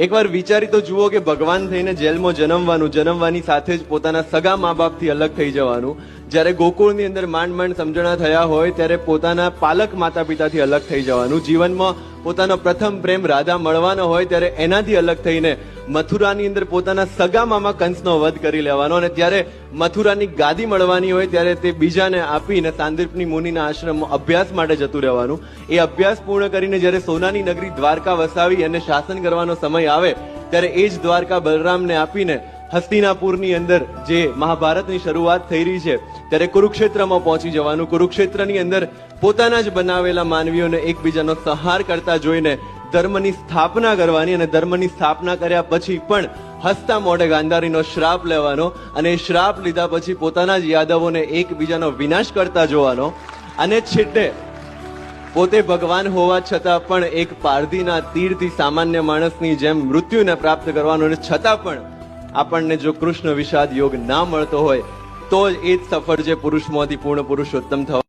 એકવાર વિચારી તો જુઓ કે ભગવાન થઈને જેલમાં જન્મવાની સાથે જ પોતાના સગા મા બાપથી અલગ થઈ જવાનું. જ્યારે ગોકુળની અંદર માંડ સમજણા થયા હોય ત્યારે પોતાના પાલક માતા પિતાથી અલગ થઈ જવાનું. જીવનમાં પોતાનો પ્રથમ પ્રેમ રાધા મળવાનો હોય ત્યારે એનાથી અલગ થઈને મથુરાની અંદર પોતાના સગા મામા કંસનો વધ કરી લેવાનો, અને ત્યારે મથુરાની ગાદી મળવાની હોય ત્યારે તે બીજાને આપીને સાંદીપની મુનિના આશ્રમમાં અભ્યાસ માટે જતું રહેવાનું. એ અભ્યાસ પૂર્ણ કરીને જ્યારે સોનાની નગરી દ્વારકા વસાવી અને શાસન કરવાનો સમય આવે ત્યારે એ જ દ્વારકા બલરામને આપીને હસ્તિનાપુરની અંદર જે મહાભારતની શરૂઆત થઈ રહી છે ત્યારે કુરુક્ષેત્રમાં પહોંચી જવાનું. કુરુક્ષેત્રની અંદર પોતાના જ બનાવેલા માનવીઓને એકબીજાનો સંહાર કરતા જોઈને ધર્મની સ્થાપના કરવાની, અને ધર્મની સ્થાપના કર્યા પછી પણ હસતા મોઢે ગાંધારીનો શ્રાપ લેવાનો, અને એ શ્રાપ લીધા પછી પોતાના જ યાદવોને એકબીજાનો વિનાશ કરતા જોવાનો, અને છેલ્લે પોતે ભગવાન હોવા છતાં પણ એક પારધીના તીરથી સામાન્ય માણસની જેમ મૃત્યુને પ્રાપ્ત કરવાનો, અને છતાં પણ આપણને જો કૃષ્ણ વિષાદ યોગ ના મળતો હોય તો જ એ જ સફળ છે પુરુષમાંથી પૂર્ણ પુરુષોત્તમ થવા.